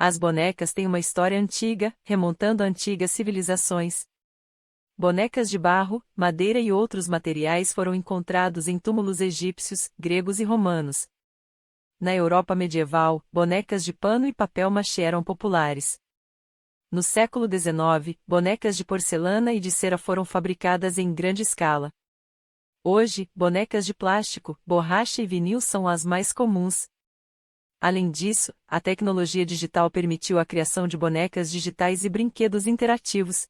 As bonecas têm uma história antiga, remontando a antigas civilizações. Bonecas de barro, madeira e outros materiais foram encontrados em túmulos egípcios, gregos e romanos. Na Europa medieval, bonecas de pano e papel machê eram populares. No século XIX, bonecas de porcelana e de cera foram fabricadas em grande escala. Hoje, bonecas de plástico, borracha e vinil são as mais comuns. Além disso, a tecnologia digital permitiu a criação de bonecas digitais e brinquedos interativos.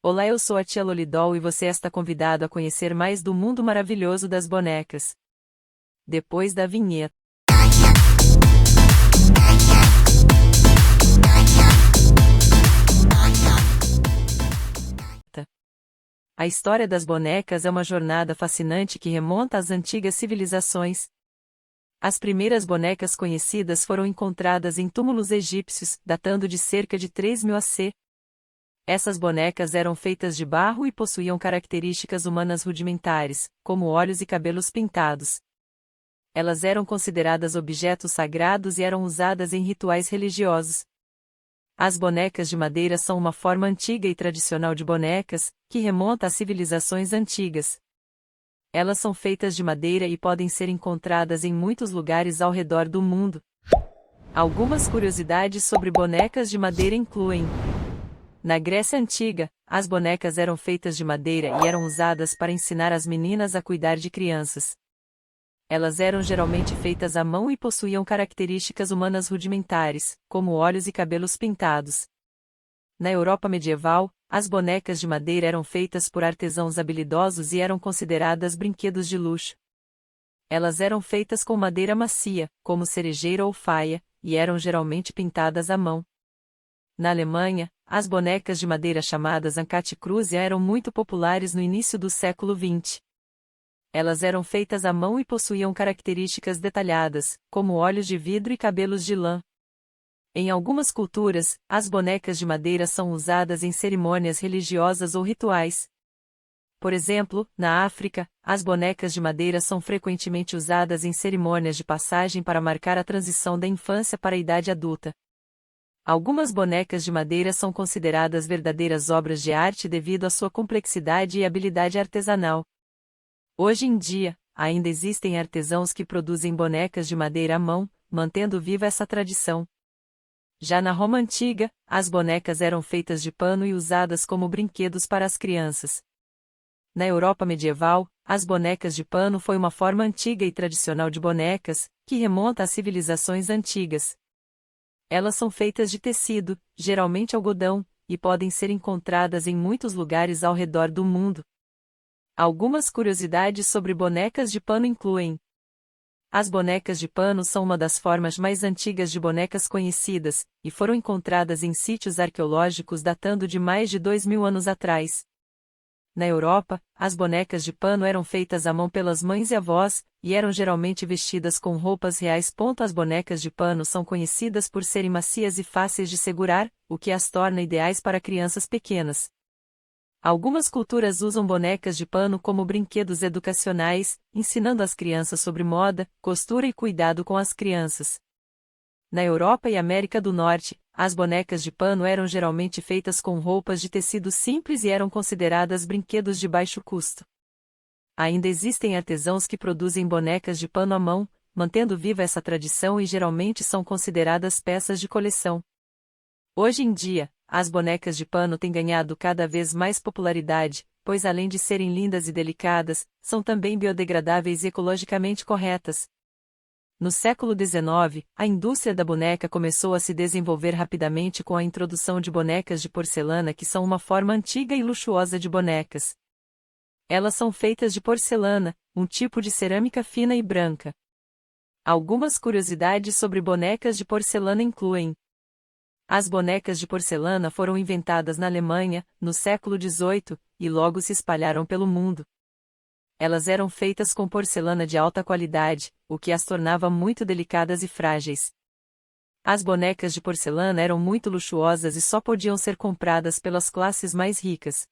Olá, eu sou a tia Lolidol e você está convidado a conhecer mais do mundo maravilhoso das bonecas. Depois da vinheta. A história das bonecas é uma jornada fascinante que remonta às antigas civilizações. As primeiras bonecas conhecidas foram encontradas em túmulos egípcios, datando de cerca de 3000 AC. Essas bonecas eram feitas de barro e possuíam características humanas rudimentares, como olhos e cabelos pintados. Elas eram consideradas objetos sagrados e eram usadas em rituais religiosos. As bonecas de madeira são uma forma antiga e tradicional de bonecas, que remonta às civilizações antigas. Elas são feitas de madeira e podem ser encontradas em muitos lugares ao redor do mundo. Algumas curiosidades sobre bonecas de madeira incluem: na Grécia Antiga, as bonecas eram feitas de madeira e eram usadas para ensinar as meninas a cuidar de crianças. Elas eram geralmente feitas à mão e possuíam características humanas rudimentares, como olhos e cabelos pintados. Na Europa medieval, as bonecas de madeira eram feitas por artesãos habilidosos e eram consideradas brinquedos de luxo. Elas eram feitas com madeira macia, como cerejeira ou faia, e eram geralmente pintadas à mão. Na Alemanha, as bonecas de madeira chamadas Ankatekruze eram muito populares no início do século XX. Elas eram feitas à mão e possuíam características detalhadas, como olhos de vidro e cabelos de lã. Em algumas culturas, as bonecas de madeira são usadas em cerimônias religiosas ou rituais. Por exemplo, na África, as bonecas de madeira são frequentemente usadas em cerimônias de passagem para marcar a transição da infância para a idade adulta. Algumas bonecas de madeira são consideradas verdadeiras obras de arte devido à sua complexidade e habilidade artesanal. Hoje em dia, ainda existem artesãos que produzem bonecas de madeira à mão, mantendo viva essa tradição. Já na Roma Antiga, as bonecas eram feitas de pano e usadas como brinquedos para as crianças. Na Europa medieval, as bonecas de pano foi uma forma antiga e tradicional de bonecas, que remonta às civilizações antigas. Elas são feitas de tecido, geralmente algodão, e podem ser encontradas em muitos lugares ao redor do mundo. Algumas curiosidades sobre bonecas de pano incluem: as bonecas de pano são uma das formas mais antigas de bonecas conhecidas, e foram encontradas em sítios arqueológicos datando de mais de 2000 anos atrás. Na Europa, as bonecas de pano eram feitas à mão pelas mães e avós, e eram geralmente vestidas com roupas reais. As bonecas de pano são conhecidas por serem macias e fáceis de segurar, o que as torna ideais para crianças pequenas. Algumas culturas usam bonecas de pano como brinquedos educacionais, ensinando as crianças sobre moda, costura e cuidado com as crianças. Na Europa e América do Norte, as bonecas de pano eram geralmente feitas com roupas de tecido simples e eram consideradas brinquedos de baixo custo. Ainda existem artesãos que produzem bonecas de pano à mão, mantendo viva essa tradição e geralmente são consideradas peças de coleção. Hoje em dia, as bonecas de pano têm ganhado cada vez mais popularidade, pois além de serem lindas e delicadas, são também biodegradáveis e ecologicamente corretas. No século XIX, a indústria da boneca começou a se desenvolver rapidamente com a introdução de bonecas de porcelana que são uma forma antiga e luxuosa de bonecas. Elas são feitas de porcelana, um tipo de cerâmica fina e branca. Algumas curiosidades sobre bonecas de porcelana incluem: as bonecas de porcelana foram inventadas na Alemanha, no século XVIII, e logo se espalharam pelo mundo. Elas eram feitas com porcelana de alta qualidade, o que as tornava muito delicadas e frágeis. As bonecas de porcelana eram muito luxuosas e só podiam ser compradas pelas classes mais ricas.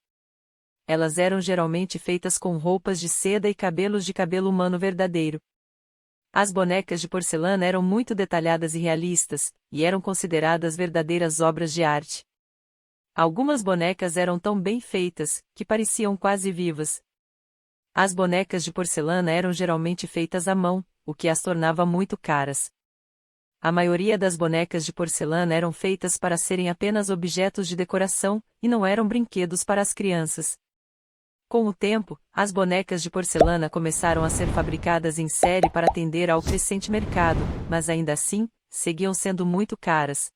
Elas eram geralmente feitas com roupas de seda e cabelos de cabelo humano verdadeiro. As bonecas de porcelana eram muito detalhadas e realistas, e eram consideradas verdadeiras obras de arte. Algumas bonecas eram tão bem feitas, que pareciam quase vivas. As bonecas de porcelana eram geralmente feitas à mão, o que as tornava muito caras. A maioria das bonecas de porcelana eram feitas para serem apenas objetos de decoração, e não eram brinquedos para as crianças. Com o tempo, as bonecas de porcelana começaram a ser fabricadas em série para atender ao crescente mercado, mas ainda assim, seguiam sendo muito caras.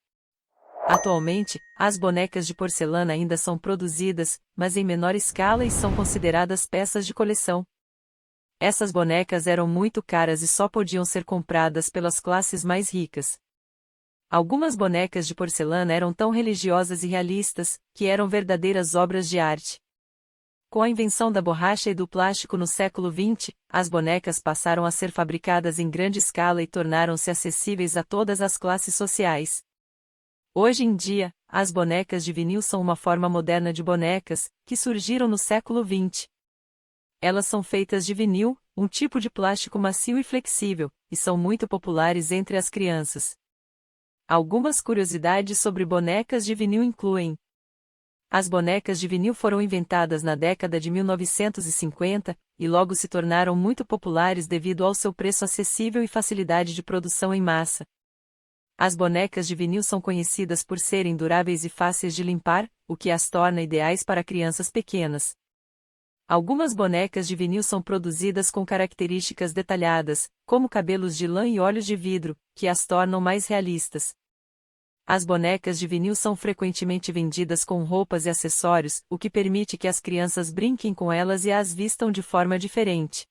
Atualmente, as bonecas de porcelana ainda são produzidas, mas em menor escala e são consideradas peças de coleção. Essas bonecas eram muito caras e só podiam ser compradas pelas classes mais ricas. Algumas bonecas de porcelana eram tão religiosas e realistas, que eram verdadeiras obras de arte. Com a invenção da borracha e do plástico no século XX, as bonecas passaram a ser fabricadas em grande escala e tornaram-se acessíveis a todas as classes sociais. Hoje em dia, as bonecas de vinil são uma forma moderna de bonecas, que surgiram no século XX. Elas são feitas de vinil, um tipo de plástico macio e flexível, e são muito populares entre as crianças. Algumas curiosidades sobre bonecas de vinil incluem: as bonecas de vinil foram inventadas na década de 1950, e logo se tornaram muito populares devido ao seu preço acessível e facilidade de produção em massa. As bonecas de vinil são conhecidas por serem duráveis e fáceis de limpar, o que as torna ideais para crianças pequenas. Algumas bonecas de vinil são produzidas com características detalhadas, como cabelos de lã e olhos de vidro, que as tornam mais realistas. As bonecas de vinil são frequentemente vendidas com roupas e acessórios, o que permite que as crianças brinquem com elas e as vistam de forma diferente.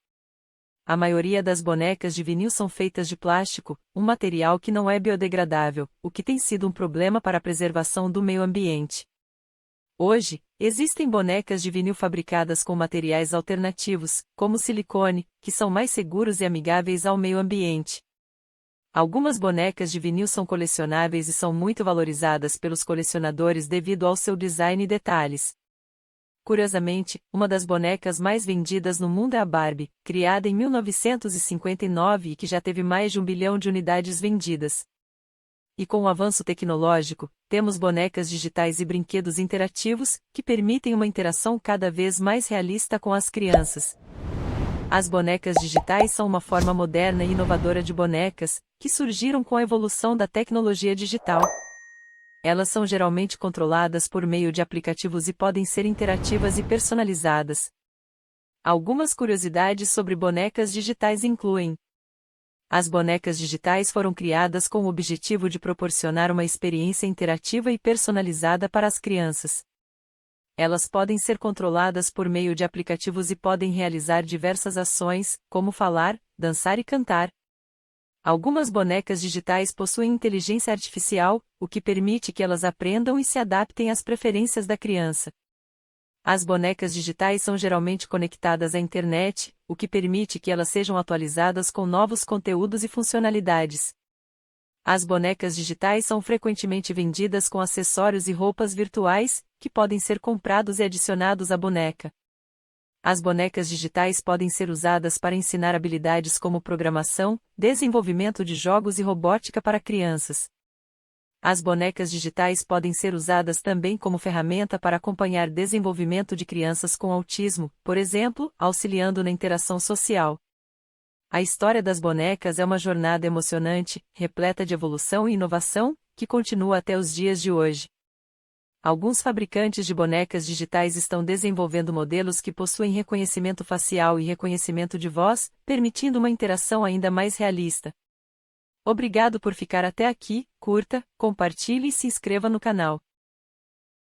A maioria das bonecas de vinil são feitas de plástico, um material que não é biodegradável, o que tem sido um problema para a preservação do meio ambiente. Hoje, existem bonecas de vinil fabricadas com materiais alternativos, como silicone, que são mais seguros e amigáveis ao meio ambiente. Algumas bonecas de vinil são colecionáveis e são muito valorizadas pelos colecionadores devido ao seu design e detalhes. Curiosamente, uma das bonecas mais vendidas no mundo é a Barbie, criada em 1959 e que já teve mais de 1 bilhão de unidades vendidas. E com o avanço tecnológico, temos bonecas digitais e brinquedos interativos, que permitem uma interação cada vez mais realista com as crianças. As bonecas digitais são uma forma moderna e inovadora de bonecas, que surgiram com a evolução da tecnologia digital. Elas são geralmente controladas por meio de aplicativos e podem ser interativas e personalizadas. Algumas curiosidades sobre bonecas digitais incluem: as bonecas digitais foram criadas com o objetivo de proporcionar uma experiência interativa e personalizada para as crianças. Elas podem ser controladas por meio de aplicativos e podem realizar diversas ações, como falar, dançar e cantar. Algumas bonecas digitais possuem inteligência artificial, o que permite que elas aprendam e se adaptem às preferências da criança. As bonecas digitais são geralmente conectadas à internet, o que permite que elas sejam atualizadas com novos conteúdos e funcionalidades. As bonecas digitais são frequentemente vendidas com acessórios e roupas virtuais, que podem ser comprados e adicionados à boneca. As bonecas digitais podem ser usadas para ensinar habilidades como programação, desenvolvimento de jogos e robótica para crianças. As bonecas digitais podem ser usadas também como ferramenta para acompanhar desenvolvimento de crianças com autismo, por exemplo, auxiliando na interação social. A história das bonecas é uma jornada emocionante, repleta de evolução e inovação, que continua até os dias de hoje. Alguns fabricantes de bonecas digitais estão desenvolvendo modelos que possuem reconhecimento facial e reconhecimento de voz, permitindo uma interação ainda mais realista. Obrigado por ficar até aqui, curta, compartilhe e se inscreva no canal.